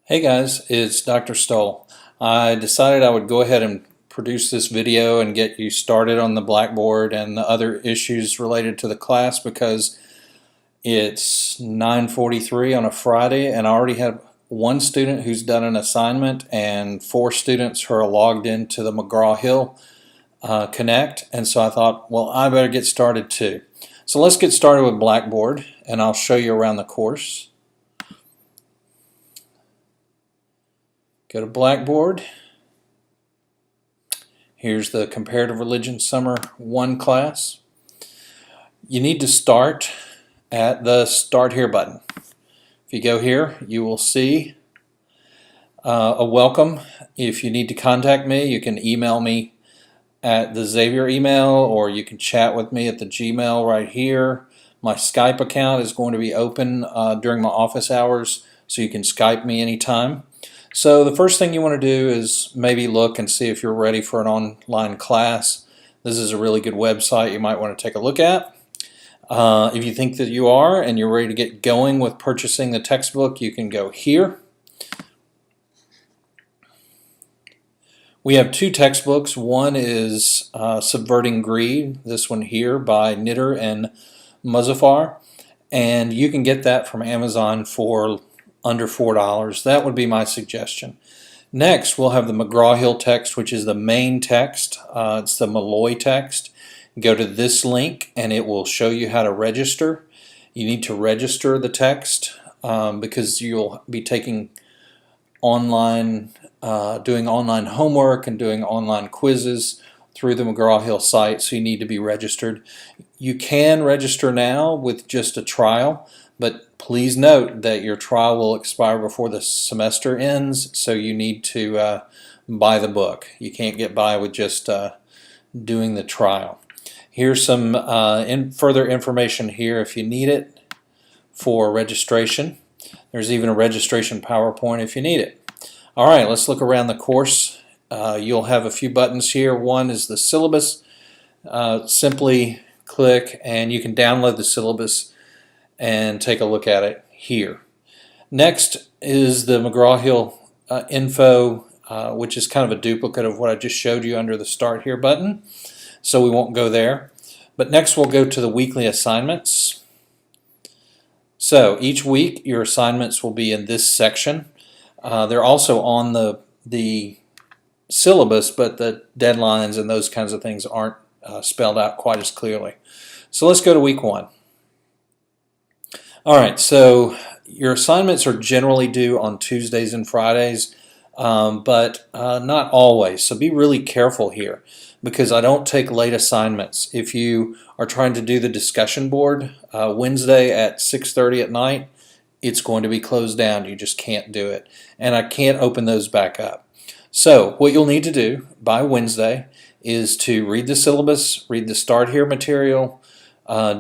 Hey guys, it's Dr. Stoll. I decided I would go ahead and produce this video and get you started on the Blackboard and the other issues related to the class because it's 9:43 on a Friday and I already have one student who's done an assignment and 4 students who are logged into the McGraw-Hill Connect, and so I thought, well, I better get started too. So let's get started with Blackboard and I'll show you around the course. Go to Blackboard. Here's the Comparative Religion Summer 1 class. You need to start at the Start Here button. If you go here, you will see a welcome. If you need to contact me, you can email me at the Xavier email, or you can chat with me at the Gmail right here. My Skype account is going to be open during my office hours, so you can Skype me anytime. So the first thing you want to do is maybe look and see if you're ready for an online class. This is a really good website you might want to take a look at. If you think that you are and you're ready to get going with purchasing the textbook, you can go here. We have 2 textbooks. One is Subverting Greed, this one here by Knitter and Muzaffar, and you can get that from Amazon for under $4. That would be my suggestion. Next, we'll have the McGraw-Hill text, which is the main text. It's the Malloy text. Go to this link and it will show you how to register. You need to register the text because you'll be taking online, doing online homework and doing online quizzes through the McGraw-Hill site, so you need to be registered. You can register now with just a trial, but please note that your trial will expire before the semester ends, so you need to buy the book. You can't get by with just doing the trial. Here's some further information here if you need it for registration. There's even a registration PowerPoint if you need it. All right, let's look around the course. You'll have a few buttons here. One is the syllabus. Simply click and you can download the syllabus and take a look at it here. Next is the McGraw-Hill info, which is kind of a duplicate of what I just showed you under the Start Here button, so we won't go there. But next we'll go to the weekly assignments. So each week your assignments will be in this section. They're also on the syllabus, but the deadlines and those kinds of things aren't spelled out quite as clearly. So let's go to week 1. Alright, so your assignments are generally due on Tuesdays and Fridays, but not always. So be really careful here because I don't take late assignments. If you are trying to do the discussion board Wednesday at 6:30 at night, it's going to be closed down. You just can't do it. And I can't open those back up. So what you'll need to do by Wednesday is to read the syllabus, read the Start Here material,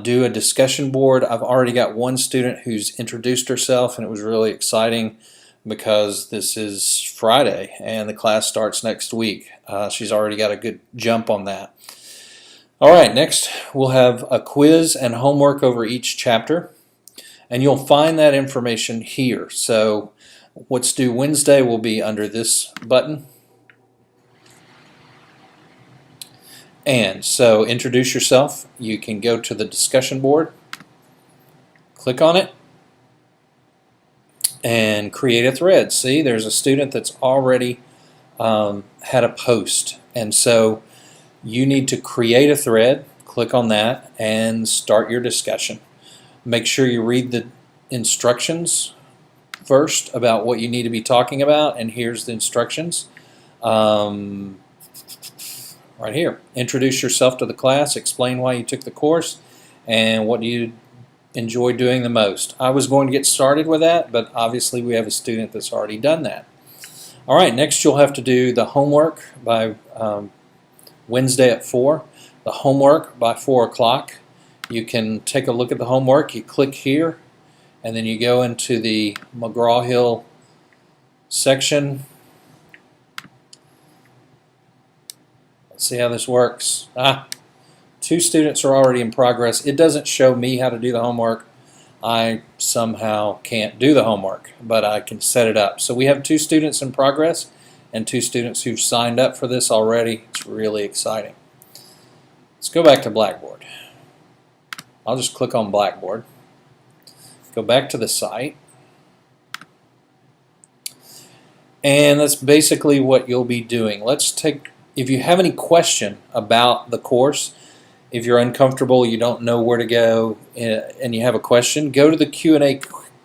do a discussion board. I've already got one student who's introduced herself, and it was really exciting because this is Friday and the class starts next week. She's already got a good jump on that. All right, next we'll have a quiz and homework over each chapter, and you'll find that information here. So what's due Wednesday will be under this button. And so introduce yourself. You can go to the discussion board, click on it, and create a thread. See, there's a student that's already had a post. And so you need to create a thread, click on that, and start your discussion. Make sure you read the instructions first about what you need to be talking about, and here's the instructions. Right here. Introduce yourself to the class, explain why you took the course, and what you enjoy doing the most. I was going to get started with that, but obviously we have a student that's already done that. All right, next you'll have to do the homework by Wednesday at 4. The homework by 4 o'clock. You can take a look at the homework. You click here, and then you go into the McGraw-Hill section. See how this works. 2 students are already in progress. It doesn't show me how to do the homework. I somehow can't do the homework, but I can set it up. So we have 2 students in progress and 2 students who've signed up for this already. It's really exciting. Let's go back to Blackboard. I'll just click on Blackboard. Go back to the site. And that's basically what you'll be doing. If you have any question about the course, if you're uncomfortable, you don't know where to go, and you have a question, go to the Q&A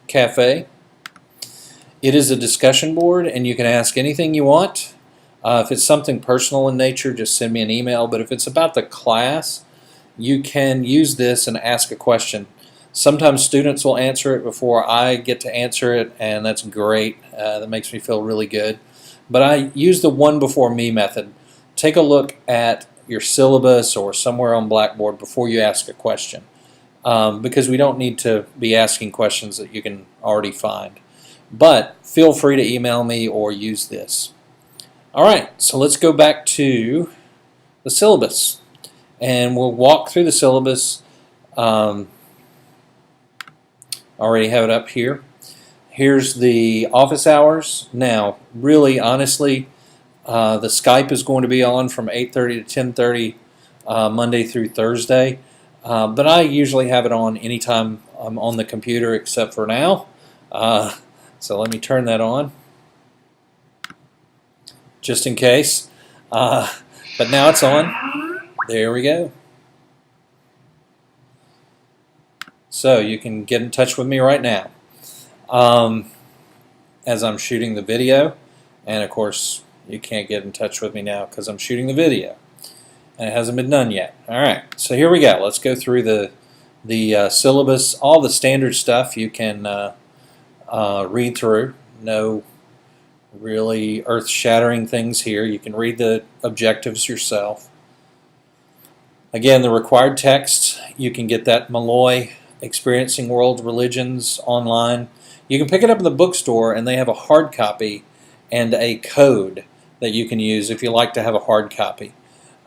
Cafe. It is a discussion board, and you can ask anything you want. If it's something personal in nature, just send me an email. But if it's about the class, you can use this and ask a question. Sometimes students will answer it before I get to answer it, and that's great. That makes me feel really good. But I use the one before me method. Take a look at your syllabus or somewhere on Blackboard before you ask a question, because we don't need to be asking questions that you can already find. But feel free to email me or use this. Alright, so let's go back to the syllabus, and we'll walk through the syllabus. Already have it up here. Here's the office hours. Now, really, honestly, the Skype is going to be on from 8:30 to 10:30 Monday through Thursday, but I usually have it on anytime I'm on the computer except for now. So let me turn that on, just in case. But now it's on. There we go. So you can get in touch with me right now as I'm shooting the video. And of course, you can't get in touch with me now because I'm shooting the video. And it hasn't been done yet. Alright, so here we go. Let's go through the syllabus. All the standard stuff you can read through. No really earth-shattering things here. You can read the objectives yourself. Again, the required text, you can get that Malloy Experiencing World Religions online. You can pick it up in the bookstore, and they have a hard copy and a code that you can use if you like to have a hard copy.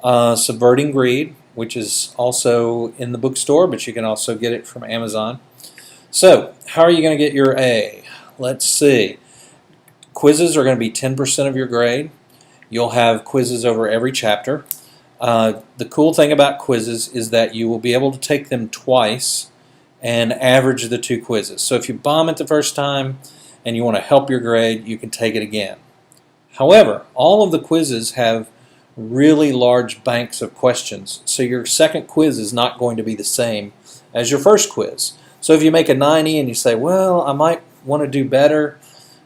Subverting Greed, which is also in the bookstore, but you can also get it from Amazon. So, how are you going to get your A? Let's see. Quizzes are going to be 10% of your grade. You'll have quizzes over every chapter. The cool thing about quizzes is that you will be able to take them twice and average the 2 quizzes. So if you bomb it the first time and you want to help your grade, you can take it again. However, all of the quizzes have really large banks of questions, so your second quiz is not going to be the same as your first quiz. So if you make a 90 and you say, well, I might want to do better,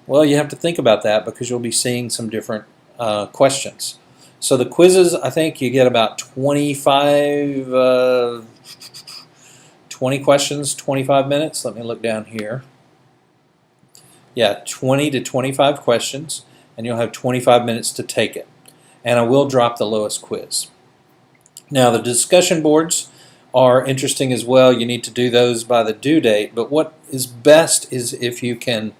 well, you have to think about that because you'll be seeing some different questions. So the quizzes, I think you get about 20 questions, 25 minutes. Let me look down here. Yeah, 20 to 25 questions, and you'll have 25 minutes to take it. And I will drop the lowest quiz. Now, the discussion boards are interesting as well. You need to do those by the due date, but what is best is if you can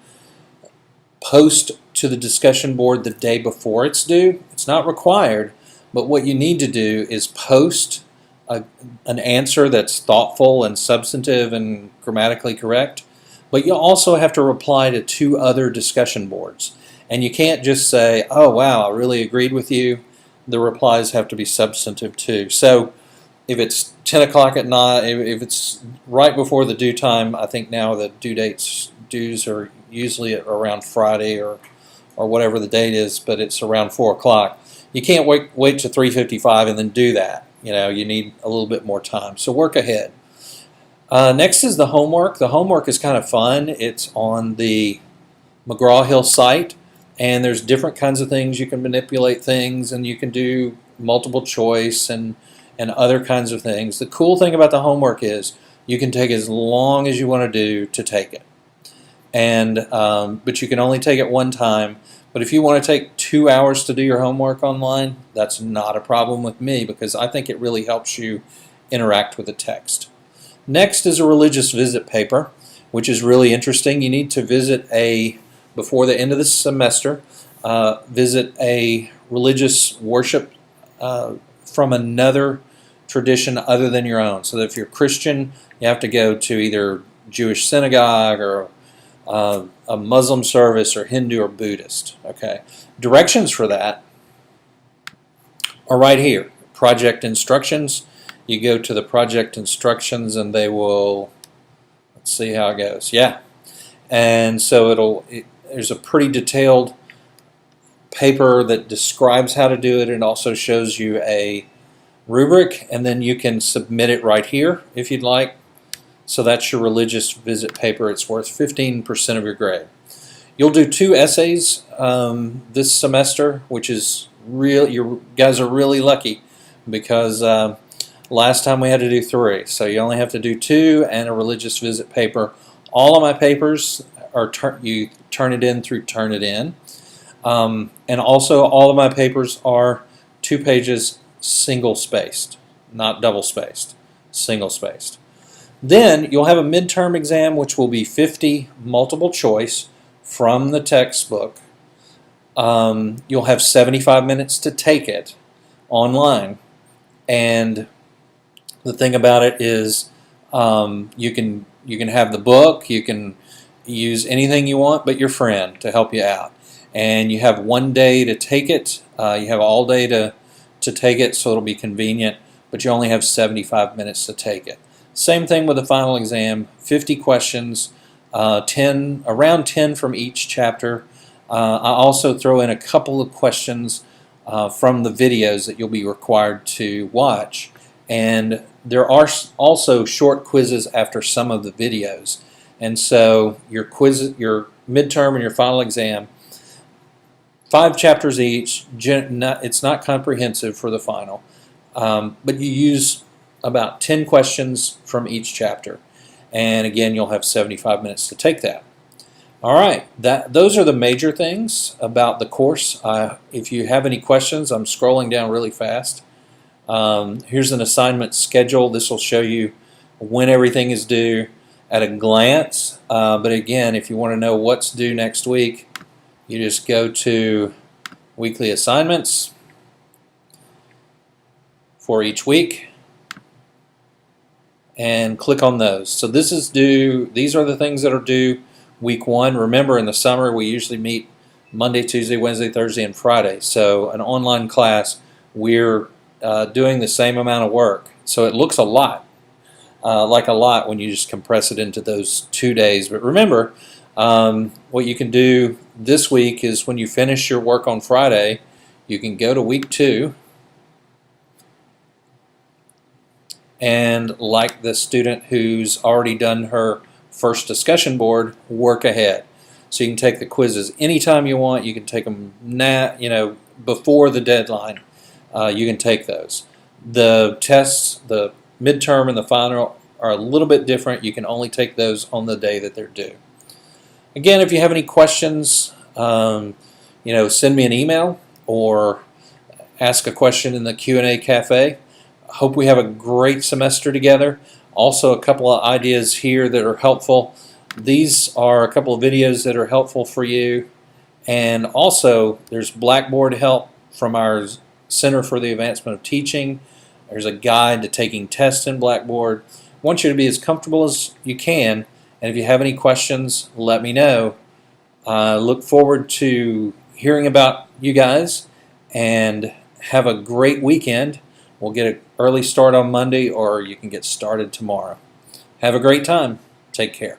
post to the discussion board the day before it's due. It's not required, but what you need to do is post an answer that's thoughtful and substantive and grammatically correct, but you also have to reply to 2 other discussion boards. And you can't just say, oh wow, I really agreed with you. The replies have to be substantive too. So if it's 10 o'clock at night, if it's right before the due time, I think now the dues are usually around Friday or whatever the date is, but it's around 4 o'clock. You can't wait to 3:55 and then do that. You need a little bit more time. So work ahead. Next is the homework. The homework is kind of fun. It's on the McGraw-Hill site, and there's different kinds of things. You can manipulate things, and you can do multiple choice and other kinds of things. The cool thing about the homework is you can take as long as you want to do to take it. But you can only take it one time. But if you want to take 2 hours to do your homework online, that's not a problem with me because I think it really helps you interact with the text. Next is a religious visit paper, which is really interesting. You need to visit before the end of the semester, visit a religious worship from another tradition other than your own. So that if you're Christian, you have to go to either Jewish synagogue or a Muslim service or Hindu or Buddhist. Okay, directions for that are right here. Project instructions. You go to the project instructions and they will, let's see how it goes. Yeah, and so there's a pretty detailed paper that describes how to do it and also shows you a rubric, and then you can submit it right here if you'd like. So that's your religious visit paper. It's worth 15% of your grade. You'll do 2 essays this semester, which is real. You guys are really lucky because last time we had to do 3. So you only have to do 2 and a religious visit paper. All of my papers are you turn it in through Turnitin. And also all of my papers are 2 pages single-spaced, not double-spaced, single-spaced. Then you'll have a midterm exam which will be 50 multiple choice from the textbook. You'll have 75 minutes to take it online. And the thing about it is you can have the book, you can use anything you want but your friend to help you out. And you have 1 day to take it. You have all day to take it, so it'll be convenient, but you only have 75 minutes to take it. Same thing with the final exam, 50 questions, around 10 from each chapter. I also throw in a couple of questions from the videos that you'll be required to watch. And there are also short quizzes after some of the videos. And so your midterm and your final exam, 5 chapters each. It's not comprehensive for the final, but you use about 10 questions from each chapter. And again, you'll have 75 minutes to take that. All right, those are the major things about the course. If you have any questions, I'm scrolling down really fast. Here's an assignment schedule. This will show you when everything is due at a glance. But again, if you want to know what's due next week, you just go to weekly assignments for each week and click on those. So this is due, these are the things that are due week 1. Remember, in the summer we usually meet Monday, Tuesday, Wednesday, Thursday, and Friday. So an online class, we're doing the same amount of work. So it looks a lot, like a lot when you just compress it into those 2 days. But remember, what you can do this week is when you finish your work on Friday, you can go to week 2 and, like the student who's already done her first discussion board, work ahead. So you can take the quizzes anytime you want. You can take them now, before the deadline. You can take those. The tests, the midterm and the final, are a little bit different. You can only take those on the day that they're due. Again, if you have any questions, send me an email or ask a question in the Q&A cafe. Hope we have a great semester together. Also, a couple of ideas here that are helpful. These are a couple of videos that are helpful for you. And also, there's Blackboard help from our Center for the Advancement of Teaching. There's a guide to taking tests in Blackboard. I want you to be as comfortable as you can. And if you have any questions, let me know. Look forward to hearing about you guys, and have a great weekend. We'll get an early start on Monday, or you can get started tomorrow. Have a great time. Take care.